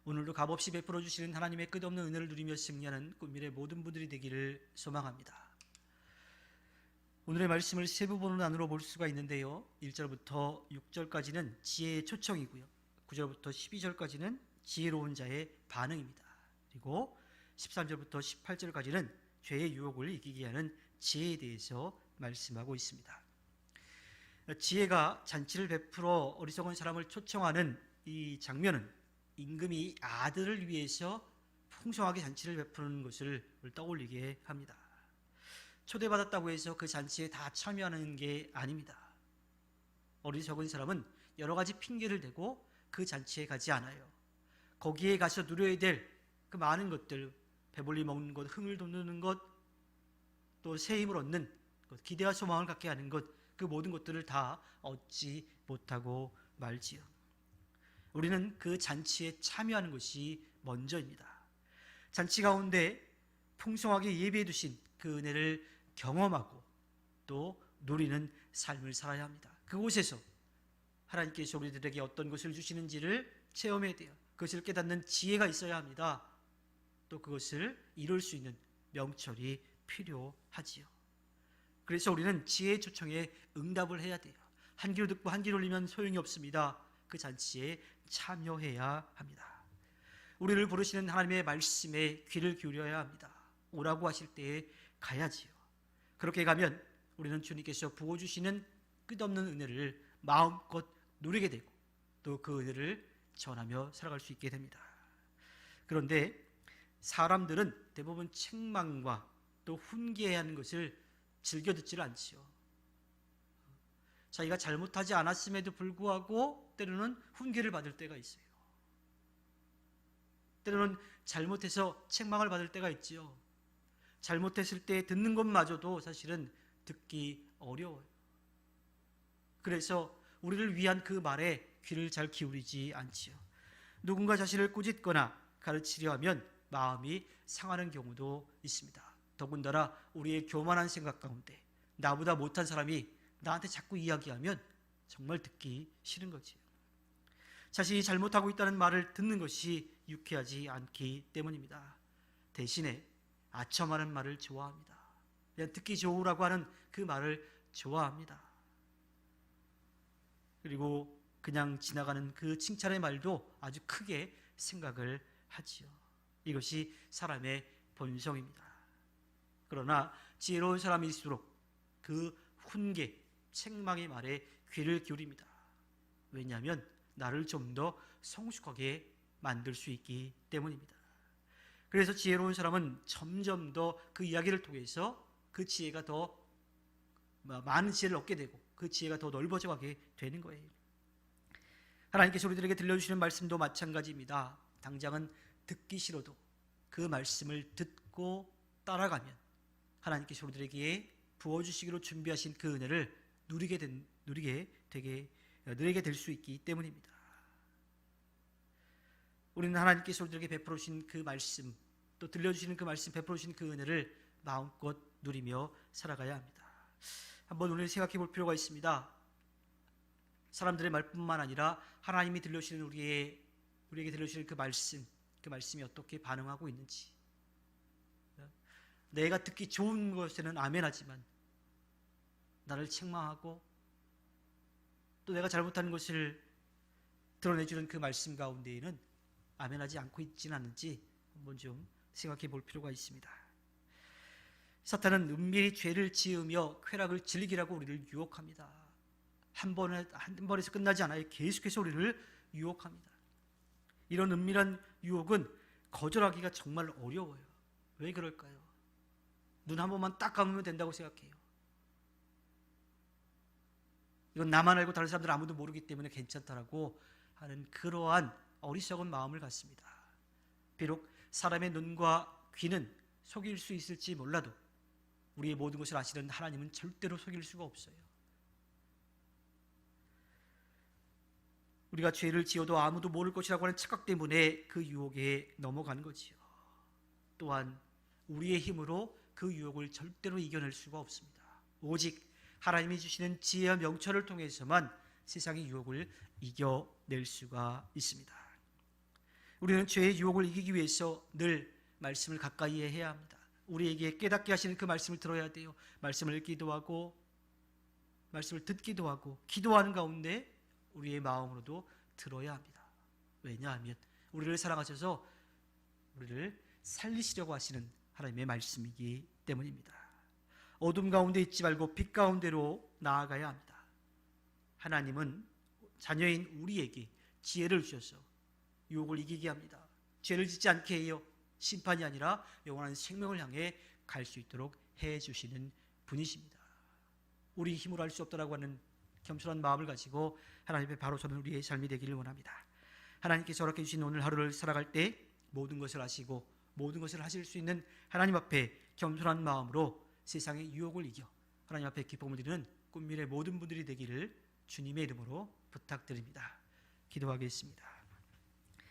오늘도 값없이 베풀어 주시는 하나님의 끝없는 은혜를 누리며 승리하는 꿈미래 모든 분들이 되기를 소망합니다. 오늘의 말씀을 세 부분으로 나누어 볼 수가 있는데요. 1절부터 6절까지는 지혜의 초청이고요. 9절부터 12절까지는 지혜로운 자의 반응입니다. 그리고 13절부터 18절까지는 죄의 유혹을 이기게 하는 지혜에 대해서 말씀하고 있습니다. 지혜가 잔치를 베풀어 어리석은 사람을 초청하는 이 장면은 임금이 아들을 위해서 풍성하게 잔치를 베푸는 것을 떠올리게 합니다. 초대받았다고 해서 그 잔치에 다 참여하는 게 아닙니다. 어리석은 사람은 여러 가지 핑계를 대고 그 잔치에 가지 않아요. 거기에 가서 누려야 될 그 많은 것들, 배불리 먹는 것, 흥을 돋우는 것, 또 새 힘을 얻는 것, 기대와 소망을 갖게 하는 것, 그 모든 것들을 다 얻지 못하고 말지요. 우리는 그 잔치에 참여하는 것이 먼저입니다. 잔치 가운데 풍성하게 예비해 두신 그 은혜를 경험하고 또 누리는 삶을 살아야 합니다. 그곳에서 하나님께서 우리들에게 어떤 것을 주시는지를 체험해야 돼요. 그것을 깨닫는 지혜가 있어야 합니다. 또 그것을 이룰 수 있는 명철이 필요하지요. 그래서 우리는 지혜의 초청에 응답을 해야 돼요. 한 귀로 듣고 한 귀로 올리면 소용이 없습니다. 그 잔치에 참여해야 합니다. 우리를 부르시는 하나님의 말씀에 귀를 기울여야 합니다. 오라고 하실 때에 가야지요. 그렇게 가면 우리는 주님께서 부어주시는 끝없는 은혜를 마음껏 누리게 되고 또 그 은혜를 전하며 살아갈 수 있게 됩니다. 그런데 사람들은 대부분 책망과 또 훈계하는 것을 즐겨 듣지를 않지요. 자기가 잘못하지 않았음에도 불구하고 때로는 훈계를 받을 때가 있어요. 때로는 잘못해서 책망을 받을 때가 있지요. 잘못했을 때 듣는 것마저도 사실은 듣기 어려워요. 그래서 우리를 위한 그 말에 귀를 잘 기울이지 않지요. 누군가 자신을 꾸짖거나 가르치려 하면 마음이 상하는 경우도 있습니다. 더군다나 우리의 교만한 생각 가운데 나보다 못한 사람이 나한테 자꾸 이야기하면 정말 듣기 싫은 거지요. 자신이 잘못하고 있다는 말을 듣는 것이 유쾌하지 않기 때문입니다. 대신에 아첨하는 말을 좋아합니다. 그냥 듣기 좋으라고 하는 그 말을 좋아합니다. 그리고 그냥 지나가는 그 칭찬의 말도 아주 크게 생각을 하지요. 이것이 사람의 본성입니다. 그러나 지혜로운 사람일수록 그 훈계, 책망의 말에 귀를 기울입니다. 왜냐하면 나를 좀 더 성숙하게 만들 수 있기 때문입니다. 그래서 지혜로운 사람은 점점 더 그 이야기를 통해서 그 지혜가 더 많은 지혜를 얻게 되고 그 지혜가 더 넓어져 가게 되는 거예요. 하나님께서 우리들에게 들려주시는 말씀도 마찬가지입니다. 당장은 듣기 싫어도 그 말씀을 듣고 따라가면 하나님께서 우리들에게 부어주시기로 준비하신 그 은혜를 누리게 될 수 있기 때문입니다. 우리는 하나님께서 우리들에게 베풀어 주신 그 말씀, 또 들려주시는 그 말씀, 베풀어 주신 그 은혜를 마음껏 누리며 살아가야 합니다. 한번 오늘 생각해 볼 필요가 있습니다. 사람들의 말뿐만 아니라 하나님이 들려주시는 우리에게 들려주시는 그 말씀이 어떻게 반응하고 있는지. 내가 듣기 좋은 것에는 아멘하지만 나를 책망하고 또 내가 잘못하는 것을 드러내주는 그 말씀 가운데에는 아멘하지 않고 있지는 않는지 한번 좀 생각해 볼 필요가 있습니다. 사탄은 은밀히 죄를 지으며 쾌락을 즐기라고 우리를 유혹합니다. 한 번에서 끝나지 않아요. 계속해서 우리를 유혹합니다. 이런 은밀한 유혹은 거절하기가 정말 어려워요. 왜 그럴까요? 눈 한 번만 딱 감으면 된다고 생각해요. 이건 나만 알고 다른 사람들 아무도 모르기 때문에 괜찮다라고 하는 그러한 어리석은 마음을 갖습니다. 비록 사람의 눈과 귀는 속일 수 있을지 몰라도 우리의 모든 것을 아시는 하나님은 절대로 속일 수가 없어요. 우리가 죄를 지어도 아무도 모를 것이라고 하는 착각 때문에 그 유혹에 넘어가는 거지요. 또한 우리의 힘으로 그 유혹을 절대로 이겨낼 수가 없습니다. 오직 하나님이 주시는 지혜와 명철을 통해서만 세상의 유혹을 이겨낼 수가 있습니다. 우리는 죄의 유혹을 이기기 위해서 늘 말씀을 가까이에 해야 합니다. 우리에게 깨닫게 하시는 그 말씀을 들어야 돼요. 말씀을 읽기도 하고 말씀을 듣기도 하고 기도하는 가운데 우리의 마음으로도 들어야 합니다. 왜냐하면 우리를 사랑하셔서 우리를 살리시려고 하시는 하나님의 말씀이기 때문입니다. 어둠 가운데 있지 말고 빛 가운데로 나아가야 합니다. 하나님은 자녀인 우리에게 지혜를 주셔서 유혹을 이기게 합니다. 죄를 짓지 않게 해요. 심판이 아니라 영원한 생명을 향해 갈 수 있도록 해주시는 분이십니다. 우리 힘으로 할 수 없다라고 하는 겸손한 마음을 가지고 하나님 앞에 바로 서는 우리의 삶이 되기를 원합니다. 하나님께서 허락해 주신 오늘 하루를 살아갈 때 모든 것을 아시고 모든 것을 하실 수 있는 하나님 앞에 겸손한 마음으로 세상의 유혹을 이겨 하나님 앞에 기쁨을 드리는 꿈미래 모든 분들이 되기를 주님의 이름으로 부탁드립니다. 기도하겠습니다.